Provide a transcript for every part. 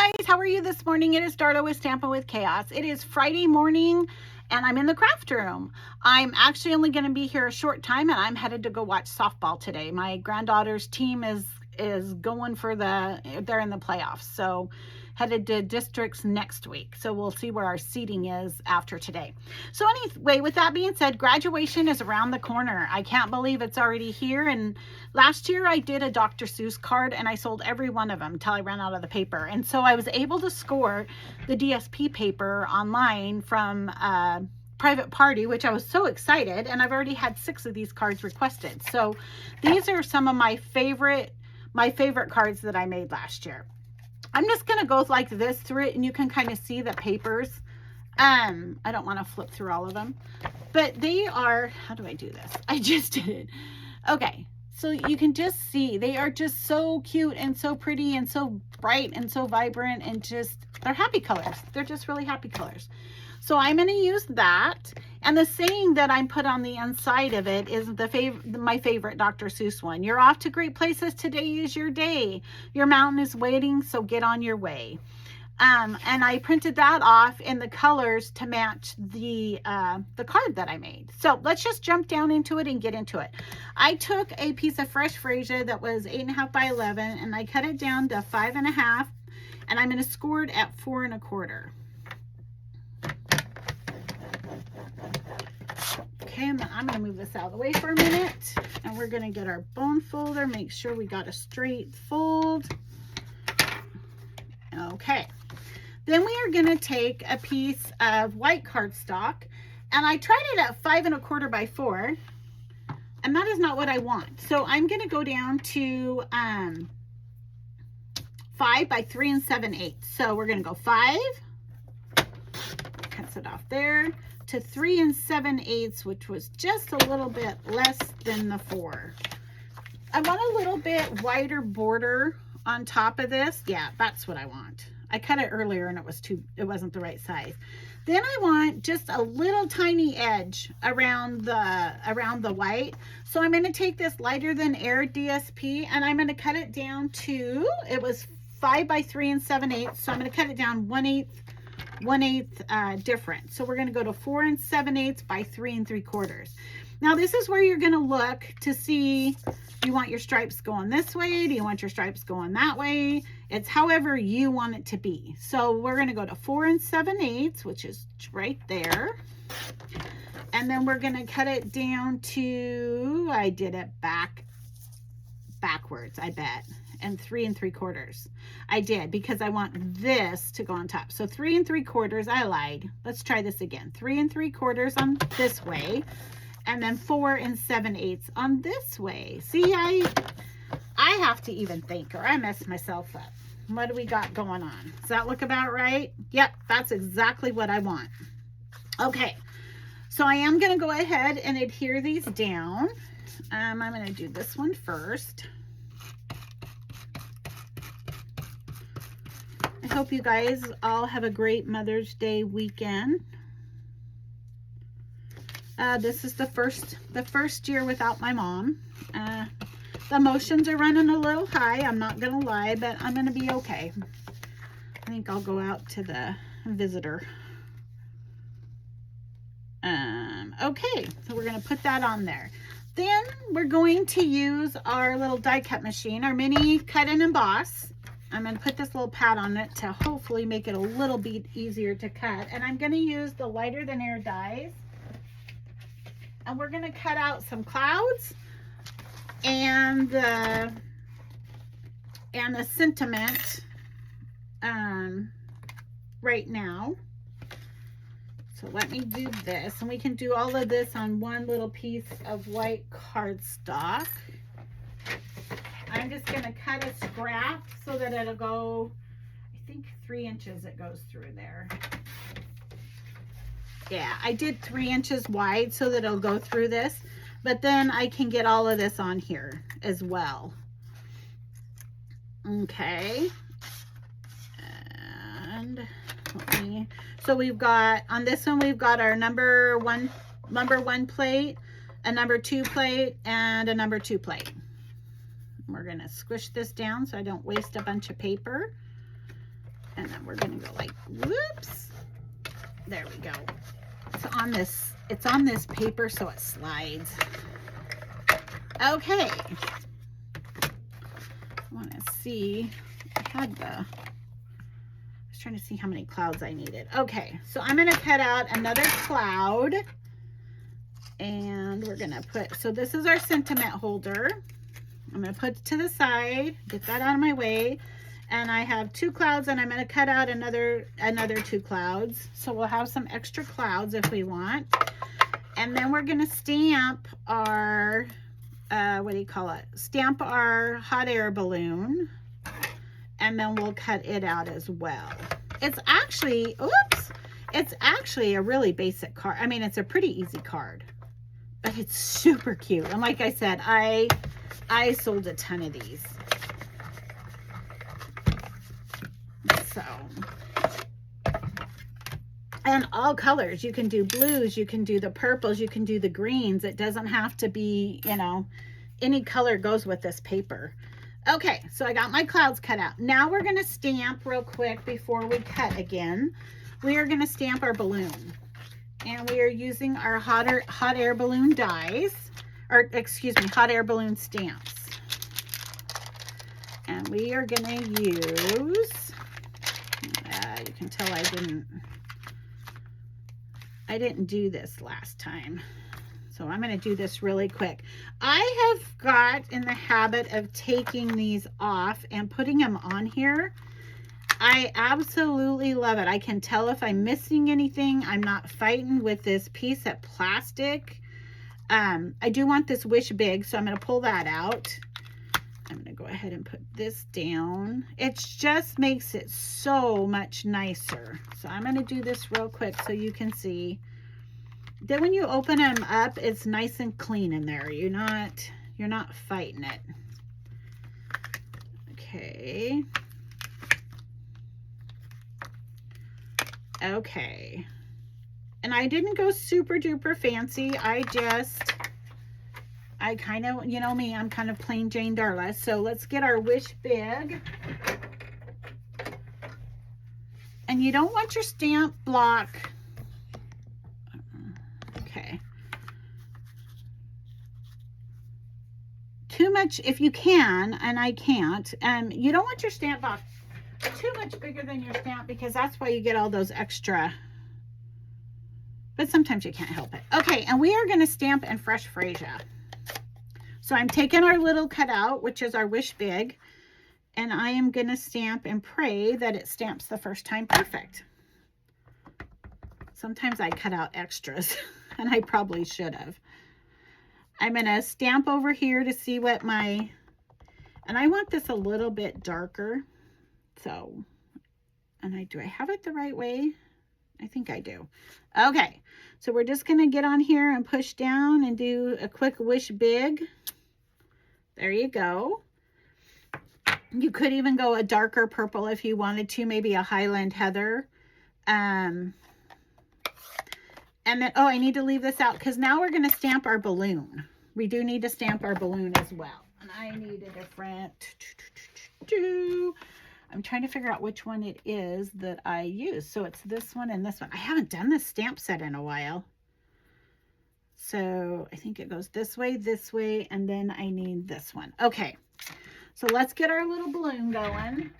guys, how are you this morning? It is Darla with Stampin' with Chaos. It is Friday morning and I'm in the craft room. I'm actually only going to be here a short time and I'm headed to go watch softball today. My granddaughter's team is going for they're in the playoffs. So headed to districts next week. So we'll see where our seating is after today. So anyway, with that being said, graduation is around the corner. I can't believe it's already here. And last year I did a Dr. Suess card and I sold every one of them until I ran out of the paper. And so I was able to score the DSP paper online from private party, which I was so excited, and I've already had 6 of these cards requested. So these are some of my favorite cards that I made last year. I'm just going to go like this through it and you can kind of see the papers. I don't want to flip through all of them, but they are, how do I do this? I just did it. Okay. So you can just see they are just so cute and so pretty and so bright and so vibrant and just, they're happy colors. They're just really happy colors. So I'm going to use that. And the saying that I'm put on the inside of it is my favorite Dr. Suess one. You're off to great places. Today is your day. Your mountain is waiting, so get on your way. And I printed that off in the colors to match the card that I made. So let's just jump down into it and get into it. I took a piece of fresh freesia that was 8.5 by 11 and I cut it down to 5.5 and I'm going to score it at 4 1/4. Okay, and then I'm going to move this out of the way for a minute and we're going to get our bone folder, make sure we got a straight fold. Okay. Then we are going to take a piece of white cardstock, and I tried it at 5 1/4 by 4, and that is not what I want. So I'm going to go down to 5 by 3 7/8. So we're going to go 5, cuts it off there, to 3 7/8, which was just a little bit less than the 4. I want a little bit wider border on top of this. Yeah, that's what I want. I cut it earlier and it wasn't the right size. Then I want just a little tiny edge around the white. So I'm going to take this lighter than air DSP and I'm going to cut it down to, it was 5 by 3 7/8. So I'm going to cut it down 1/8 different. So we're going to go to 4 7/8 by 3 3/4. Now this is where you're going to look to see, do you want your stripes going this way? Do you want your stripes going that way? It's however you want it to be. So we're going to go to 4 7/8, which is right there. And then we're going to cut it down to, I did it backwards, I bet. And 3 3/4. I did because I want this to go on top. So 3 3/4, I lied. Let's try this again. 3 3/4 on this way. And then 4 7/8 on this way. See, I have to even think or I messed myself up. What do we got going on? Does that look about right? Yep, that's exactly what I want. Okay, so I am going to go ahead and adhere these down. I'm going to do this one first. I hope you guys all have a great Mother's Day weekend. This is the first year without my mom. The emotions are running a little high. I'm not going to lie, but I'm going to be okay. I think I'll go out to the visitor. Okay, so we're going to put that on there. Then we're going to use our little die cut machine, our mini cut and emboss. I'm going to put this little pad on it to hopefully make it a little bit easier to cut. And I'm going to use the lighter than air dies. And we're going to cut out some clouds and the sentiment right now. So let me do this, and we can do all of this on one little piece of white cardstock. I'm just going to cut a scrap so that it'll go, I think 3 inches it goes through there. Yeah, I did 3 inches wide so that it'll go through this, but then I can get all of this on here as well. Okay. And so we've got, on this one, we've got our number one plate, a number 2 plate, and a number 2 plate. We're going to squish this down so I don't waste a bunch of paper. then we're gonna go like, whoops. There we go. It's on this paper, so it slides. Okay. I want to see. I was trying to see how many clouds I needed. Okay, so I'm gonna cut out another cloud, and we're gonna put. So this is our sentiment holder. I'm gonna put it to the side. Get that out of my way. And I have 2 clouds, and I'm going to cut out another 2 clouds. So we'll have some extra clouds if we want. And then we're going to stamp our, what do you call it? Stamp our hot air balloon. And then we'll cut it out as well. It's actually, oops, it's actually a really basic card. I mean, it's a pretty easy card, but it's super cute. And like I said, I sold a ton of these. So, and all colors. You can do blues, you can do the purples, you can do the greens. It doesn't have to be, you know, any color goes with this paper. Okay, so I got my clouds cut out. Now we're going to stamp real quick before we cut again. We are going to stamp our balloon. And we are using our hot air balloon dies, or excuse me, hot air balloon stamps. And we are going to use, you can tell I didn't do this last time. So I'm going to do this really quick. I have got in the habit of taking these off and putting them on here. I absolutely love it. I can tell if I'm missing anything. I'm not fighting with this piece of plastic. I do want this Wish Big, so I'm going to pull that out. I'm going to go ahead and put this down. It just makes it so much nicer. So I'm going to do this real quick so you can see. Then when you open them up, it's nice and clean in there. You're not fighting it. Okay. Okay. And I didn't go super duper fancy. I kind of, you know me, I'm kind of plain Jane Darla. So let's get our Wish Big. And you don't want your stamp block. Okay. Too much, if you can, and I can't. You don't want your stamp block too much bigger than your stamp, because that's why you get all those extra. But sometimes you can't help it. Okay, and we are going to stamp in Fresh Freesia. So I'm taking our little cutout, which is our Wish Big, and I am going to stamp and pray that it stamps the first time perfect. Sometimes I cut out extras, and I probably should have. I'm going to stamp over here to see what and I want this a little bit darker. So, and do I have it the right way? I think I do. Okay, so we're just going to get on here and push down and do a quick Wish Big. There you go. You could even go a darker purple if you wanted to, maybe a Highland Heather. And then, oh, I need to leave this out because now we're going to stamp our balloon. We do need to stamp our balloon as well. And I need a different, I'm trying to figure out which one it is that I use. So it's this one and this one. I haven't done this stamp set in a while. So I think it goes this way, and then I need this one. Okay, so let's get our little balloon going.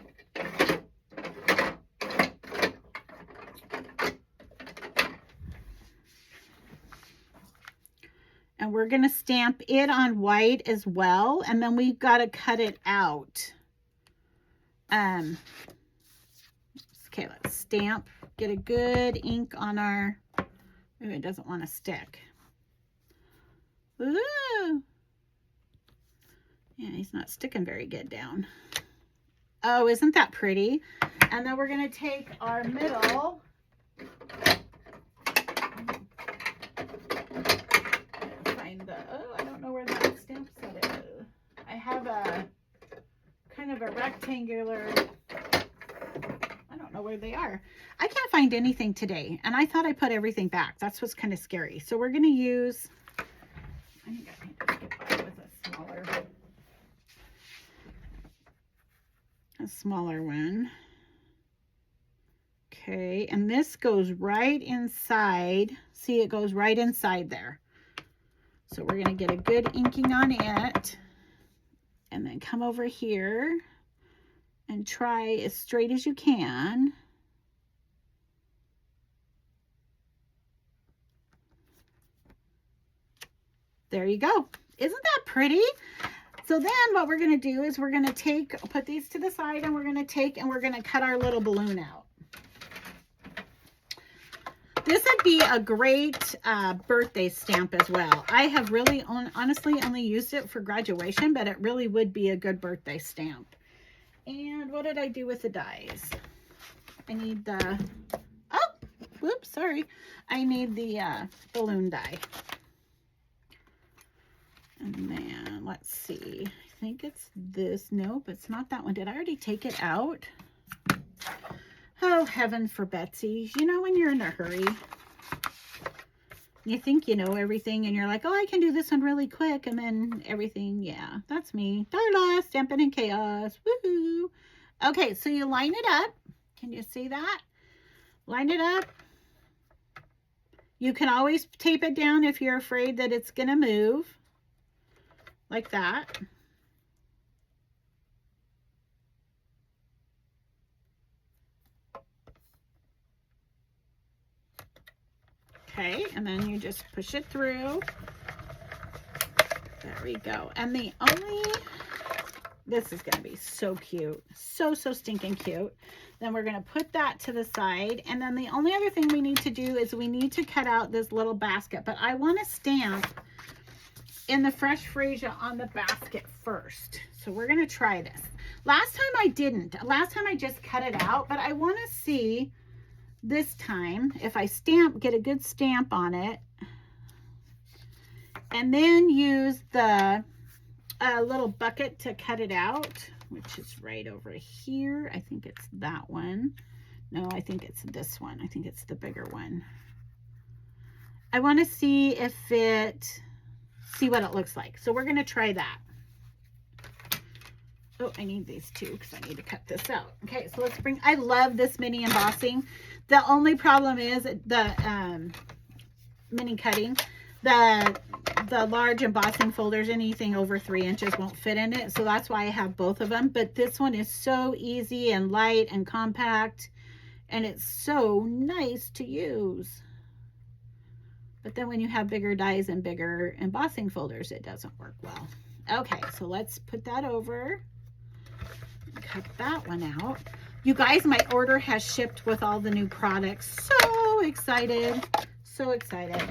And we're going to stamp it on white as well, and then we've got to cut it out. Okay, let's stamp, get a good ink on our, ooh, it doesn't want to stick. Ooh. Yeah, he's not sticking very good down. Oh, isn't that pretty? And then we're going to take our middle. Find the, oh, I don't know where that stamp set is. I have a kind of a rectangular, I don't know where they are. I can't find anything today, and I thought I put everything back. That's what's kind of scary. So we're going to use, I think I need to get by with a smaller one. Okay, and this goes right inside. See, it goes right inside there. So we're going to get a good inking on it. And then come over here and try as straight as you can. There you go. Isn't that pretty? So then what we're going to do is we're going to put these to the side, and we're going to cut our little balloon out. This would be a great birthday stamp as well. I have really honestly only used it for graduation, but it really would be a good birthday stamp. And what did I do with the dies? I need the, oh, whoops, sorry. I need the balloon die. And then let's see. I think it's this. Nope, it's not that one. Did I already take it out? Oh, heaven for Betsy. You know when you're in a hurry, you think you know everything, and you're like, oh, I can do this one really quick, and then everything, yeah, that's me. Darla, Stampin' in Chaos. Woohoo! Okay, so you line it up. Can you see that? Line it up. You can always tape it down if you're afraid that it's going to move. Like that. Okay, and then you just push it through. There we go. And this is going to be so cute. So stinking cute. Then we're going to put that to the side. And then the only other thing we need to do is we need to cut out this little basket. But I want to stamp in the fresh freesia on the basket first. So we're going to try this. Last time I didn't. Last time I just cut it out. But I want to see this time if I get a good stamp on it. And then use the little bucket to cut it out, which is right over here. I think it's that one. No, I think it's this one. I think it's the bigger one. I want to see what it looks like. So we're going to try that. Oh, I need these two because I need to cut this out. Okay, so I love this mini embossing. The only problem is the mini cutting. The large embossing folders, anything over 3 inches won't fit in it. So that's why I have both of them. But this one is so easy and light and compact. And it's so nice to use. But then when you have bigger dies and bigger embossing folders, it doesn't work well. Okay, so let's put that over. Cut that one out. You guys, my order has shipped with all the new products. So excited. So excited.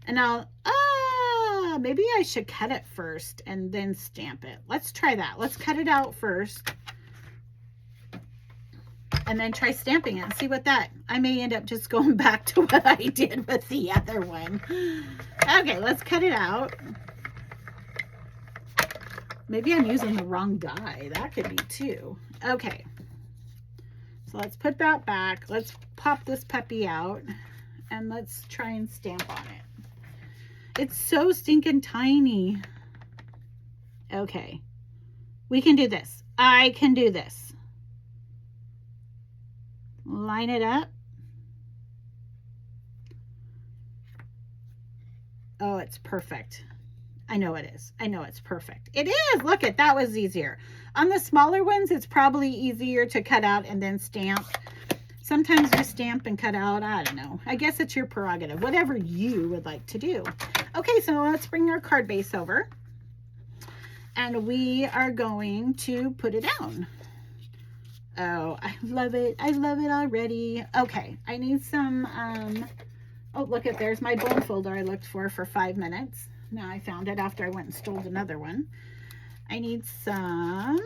And now, maybe I should cut it first and then stamp it. Let's try that. Let's cut it out first. And then try stamping it and see what I may end up just going back to what I did with the other one. Okay, let's cut it out. Maybe I'm using the wrong die. That could be too. Okay. So let's put that back. Let's pop this puppy out and let's try and stamp on it. It's so stinking tiny. Okay. We can do this. I can do this. Line it up. Oh, it's perfect. I know it is. I know it's perfect. It is. Look at that was easier. On the smaller ones, it's probably easier to cut out and then stamp. Sometimes you stamp and cut out. I don't know. I guess it's your prerogative. Whatever you would like to do. Okay, so let's bring our card base over. And we are going to put it down. Oh, I love it. I love it already. Okay, I need some, oh, look at, there's my bone folder I looked for 5 minutes. Now I found it after I went and stole another one. I need some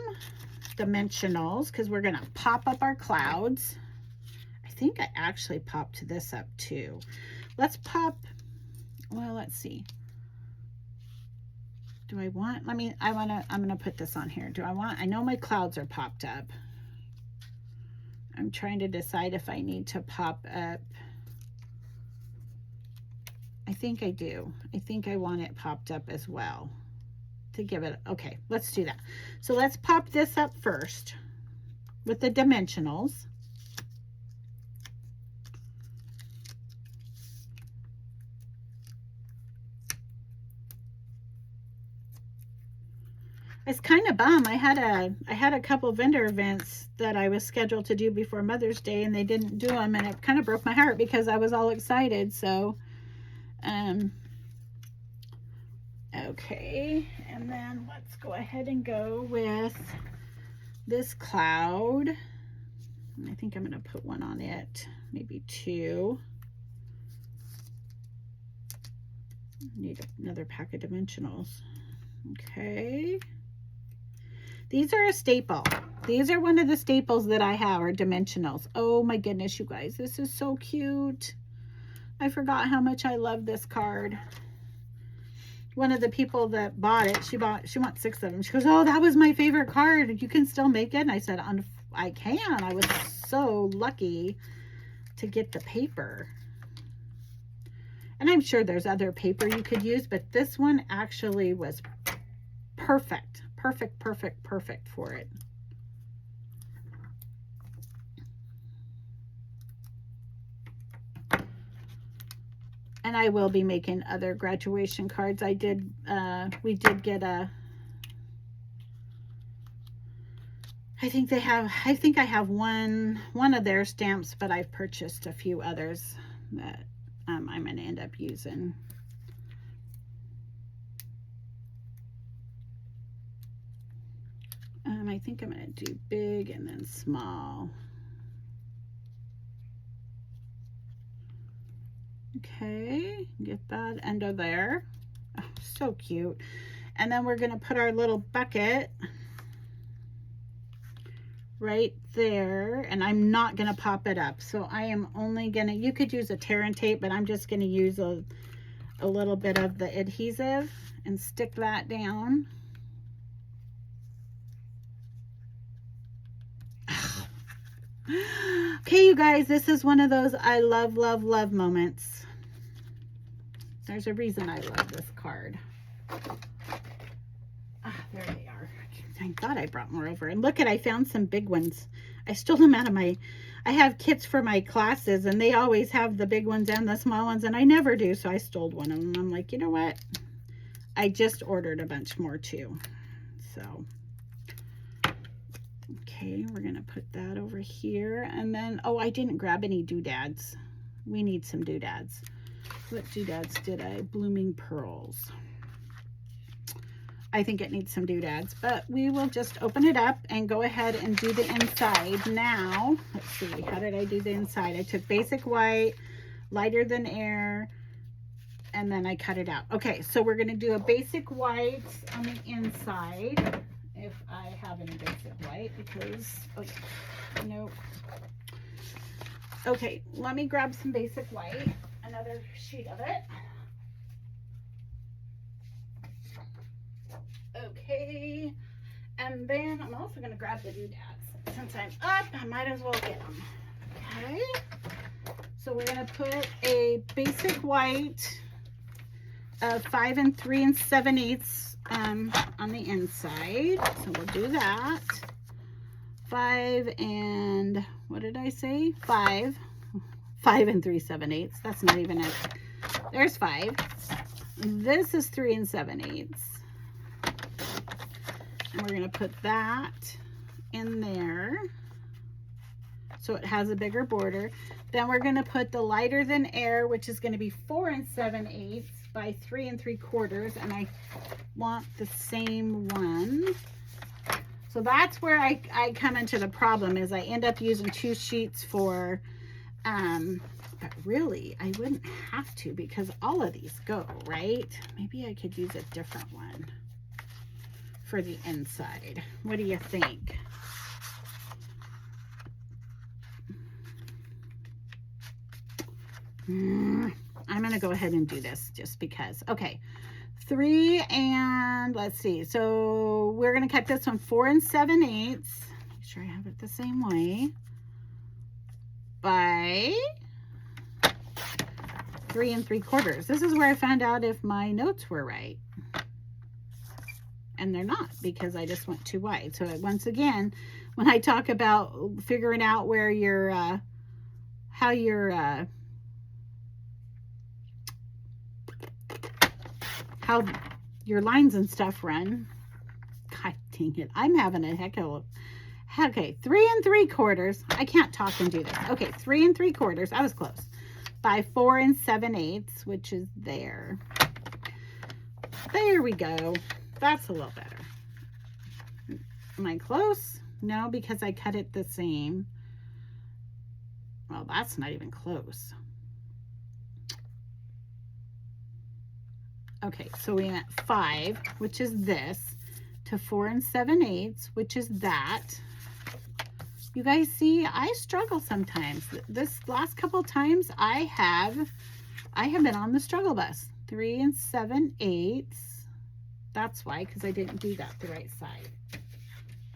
dimensionals because we're going to pop up our clouds. I think I actually popped this up too. Let's pop, well, let's see. Do I want, I'm going to put this on here. I know my clouds are popped up. I'm trying to decide if I need to pop up. I think I do. I think I want it popped up as well to give it, okay, let's do that. So let's pop this up first with the dimensionals. It's kind of bum. I had a couple vendor events that I was scheduled to do before Mother's Day, and they didn't do them, and it kind of broke my heart because I was all excited. So, okay, and then let's go ahead and go with this cloud. I think I'm going to put one on it, maybe two. Need another pack of dimensionals. Okay. These are a staple. These are one of the staples that I have, are dimensionals. Oh my goodness, you guys, this is so cute. I forgot how much I love this card. One of the people that bought it, she wants 6 of them. She goes, oh, that was my favorite card. You can still make it? And I said, I can. I was so lucky to get the paper. And I'm sure there's other paper you could use, but this one actually was perfect. Perfect, perfect, perfect for it. And I will be making other graduation cards. We did get a, I think I have one of their stamps, but I've purchased a few others that I'm going to end up using. I think I'm going to do big and then small. Okay, get that under there. Oh, so cute. And then we're going to put our little bucket right there, and I'm not going to pop it up. So I am only going to, you could use a tear and tape, but I'm just going to use a little bit of the adhesive and stick that down. Okay, you guys, this is one of those I love, love, love moments. There's a reason I love this card. There they are. Thank God I brought more over. And look I found some big ones. I stole them out of I have kits for my classes, and they always have the big ones and the small ones, and I never do. So I stole one of them. I'm like, you know what? I just ordered a bunch more too. So, okay, we're going to put that over here. And then, oh, I didn't grab any doodads. We need some doodads. What doodads did I? Blooming pearls. I think it needs some doodads, but we will just open it up and go ahead and do the inside now. Let's see, how did I do the inside? I took basic white, lighter than air, and then I cut it out. Okay, so we're going to do a basic white on the inside, if I have any basic white, because, oh, nope. Okay, let me grab some basic white, another sheet of it. Okay, and then I'm also going to grab the doodads. Since I'm up, I might as well get them. Okay, so we're going to put a basic white of 5 3 7/8 on the inside. So we'll do that. 5 and, what did I say? 5 3 7/8. That's not even it. There's 5. This is 3 7/8. And we're going to put that in there so it has a bigger border. Then we're going to put the lighter than air, which is going to be 4 7/8 by 3 3/4, and I want the same one. So that's where I come into the problem, is I end up using 2 sheets for, but really I wouldn't have to, because all of these go, right? Maybe I could use a different one for the inside. What do you think? I'm gonna go ahead and do this just because. Okay, 3 and, let's see, so we're gonna cut this one 4 7/8. Make sure I have it the same way, by 3 3/4. This is where I found out if my notes were right. And they're not, because I just went too wide. So once again, when I talk about figuring out where your how your lines and stuff run, God, Dang it. I'm having a heck of a... Okay, 3 3/4. I can't talk and do this. Okay, 3 3/4. I was close. By 4 7/8, which is there. There we go. That's a little better. Am I close? No, because I cut it the same. Well, that's not even close. Okay, so we went 5, which is this, to 4 7/8, which is that. You guys see, I struggle sometimes. This last couple times I have been on the struggle bus. 3 7/8. That's why, because I didn't do that the right side.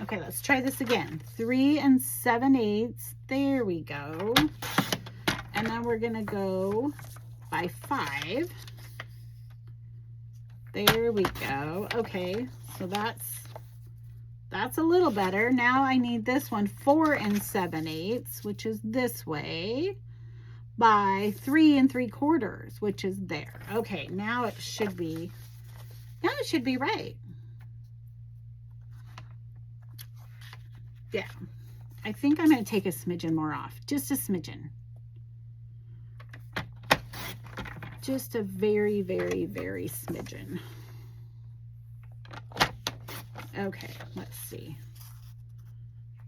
Okay, let's try this again. 3 7/8. There we go. And then we're gonna go by 5. There we go. Okay, so that's a little better. Now I need this one, 4 7/8, which is this way, by 3 3/4, which is there. Okay, now it should be right. Yeah, I think I'm going to take a smidgen more off, just a smidgen. Just a very, very, very smidgen. Okay, let's see.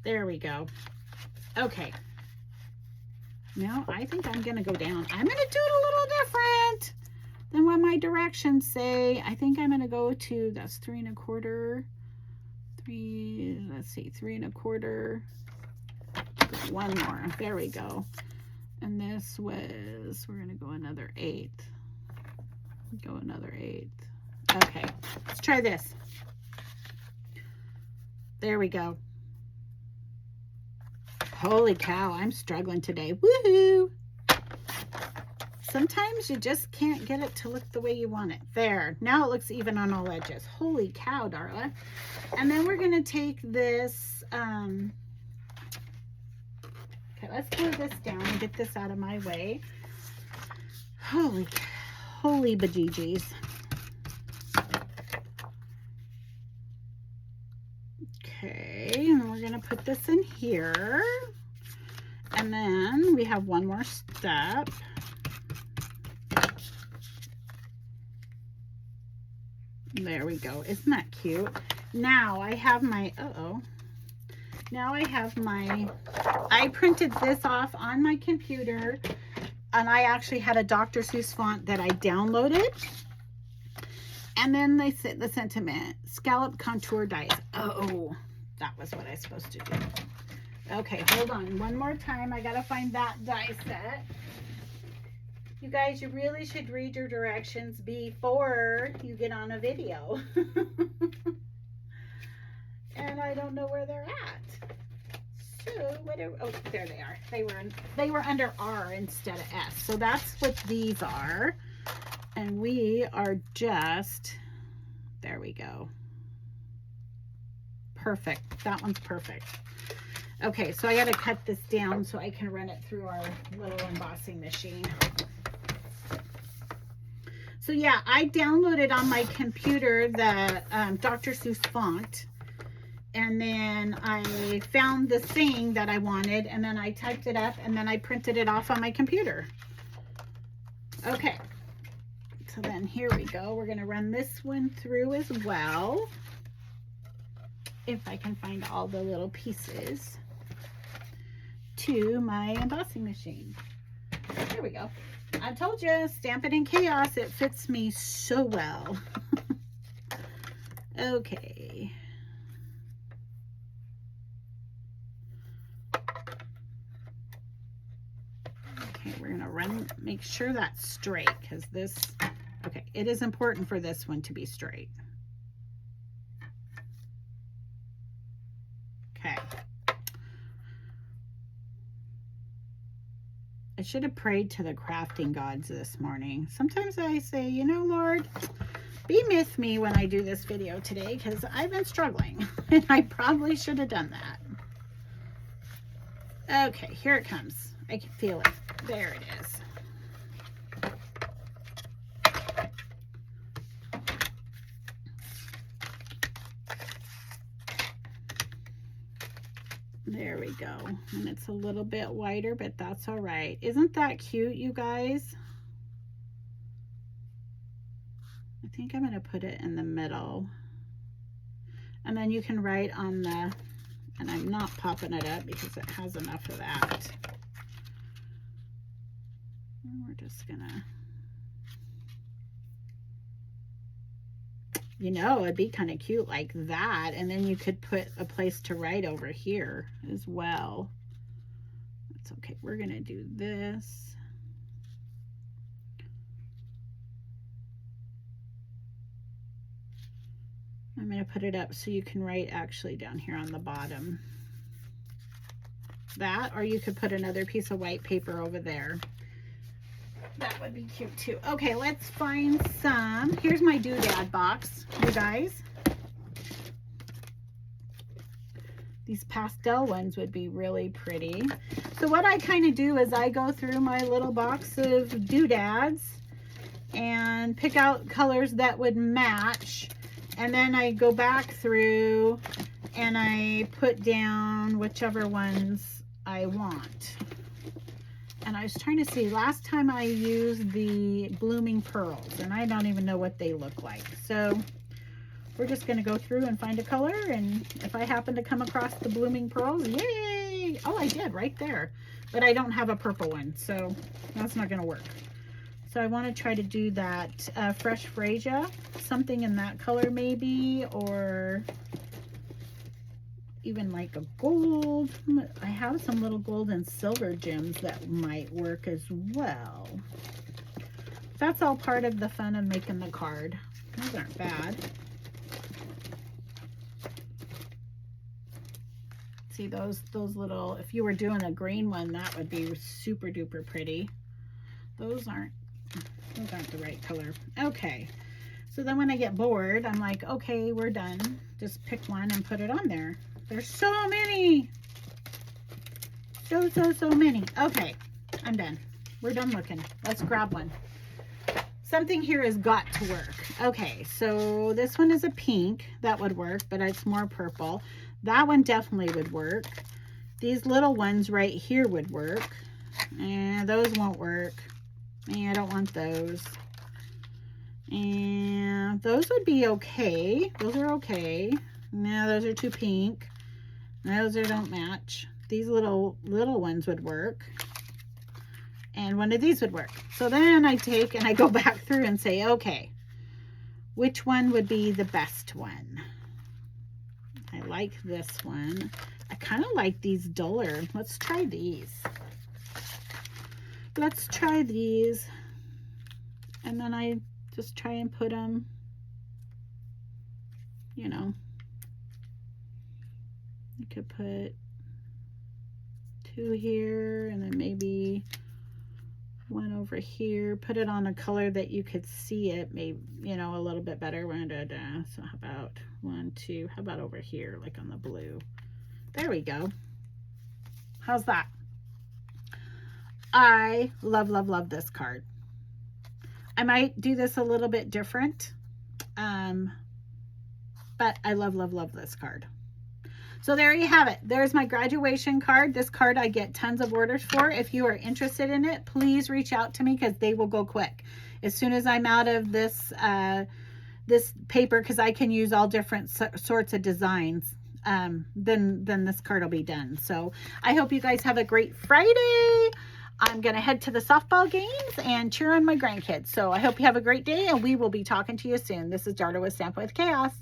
There we go. Okay. Now I think I'm going to go down. I'm going to do it a little different than what my directions say. I think I'm going to go to, that's 3 1/4. 3, let's see, 3 1/4. One more. There we go. And this was, we're going to go another 1/8. Go another 1/8. Okay, let's try this. There we go. Holy cow, I'm struggling today. Woohoo! Sometimes you just can't get it to look the way you want it. There, now it looks even on all edges. Holy cow, Darla. And then we're going to take this, okay, let's glue this down and get this out of my way. Holy bejeebies. Okay, and we're going to put this in here. And then we have one more step. There we go. Isn't that cute? Now I have my, now I have my, I printed this off on my computer, and I actually had a Dr. Suess font that I downloaded. And then they said the sentiment, scallop contour dies. Oh, that was what I was supposed to do. Okay, hold on. One more time. I got to find that die set. You guys, you really should read your directions before you get on a video. And I don't know where they're at. So, whatever. Oh, there they are. They were under R instead of S. So that's what these are. And we are just, there we go. Perfect. That one's perfect. Okay, so I got to cut this down so I can run it through our little embossing machine. So yeah, I downloaded on my computer the Dr. Suess font. And then I found the thing that I wanted, and then I typed it up, and then I printed it off on my computer. Okay. So then here we go. We're going to run this one through as well. If I can find all the little pieces to my embossing machine. There we go. I told you, Stampin' in Chaos, it fits me so well. Okay. Okay, we're going to make sure that's straight, because this, okay, it is important for this one to be straight. Okay. I should have prayed to the crafting gods this morning. Sometimes I say, you know, Lord, be with me when I do this video today, because I've been struggling, and I probably should have done that. Okay, here it comes. I can feel it. There it is. There we go. And it's a little bit wider, but that's all right. Isn't that cute, you guys? I think I'm going to put it in the middle. And then you can write on the, and I'm not popping it up because it has enough of that. And we're just going to, you know, it'd be kind of cute like that. And then you could put a place to write over here as well. That's okay. We're going to do this. I'm going to put it up so you can write actually down here on the bottom. That, or you could put another piece of white paper over there. That would be cute too. Okay, let's find some. Here's my doodad box, you guys. These pastel ones would be really pretty. So what I kind of do is I go through my little box of doodads and pick out colors that would match. And then I go back through and I put down whichever ones I want. And I was trying to see, last time I used the Blooming Pearls, and I don't even know what they look like. So we're just going to go through and find a color, and if I happen to come across the Blooming Pearls, yay! Oh, I did, right there. But I don't have a purple one, so that's not going to work. So I want to try to do that Fresh Freesia, something in that color maybe, or even like a gold. I have some little gold and silver gems that might work as well. That's all part of the fun of making the card. Those aren't bad. See those little, if you were doing a green one, that would be super duper pretty. Those aren't the right color. Okay, so then when I get bored, I'm like, okay, we're done. Just pick one and put it on there. There's so many. So many. Okay, I'm done. We're done looking. Let's grab one. Something here has got to work. Okay, so this one is a pink. That would work, but it's more purple. That one definitely would work. These little ones right here would work. And those won't work. I don't want those. And those would be okay. Those are okay. No, those are too pink. Those don't match. These little ones would work. And one of these would work. So then I take and I go back through and say, okay, which one would be the best one? I like this one. I kind of like these duller. Let's try these. Let's try these. And then I just try and put them, you know, you could put 2 here and then maybe one over here. Put it on a color that you could see it, maybe, you know, a little bit better. So how about 1, 2, how about over here, like on the blue? There we go. How's that? I love this card. I might do this a little bit different, but I love this card. So there you have it. There's my graduation card. This card I get tons of orders for. If you are interested in it, please reach out to me because they will go quick. As soon as I'm out of this this paper, because I can use all different sorts of designs, then this card will be done. So I hope you guys have a great Friday. I'm going to head to the softball games and cheer on my grandkids. So I hope you have a great day, and we will be talking to you soon. This is Darla with Stampin' with Chaos.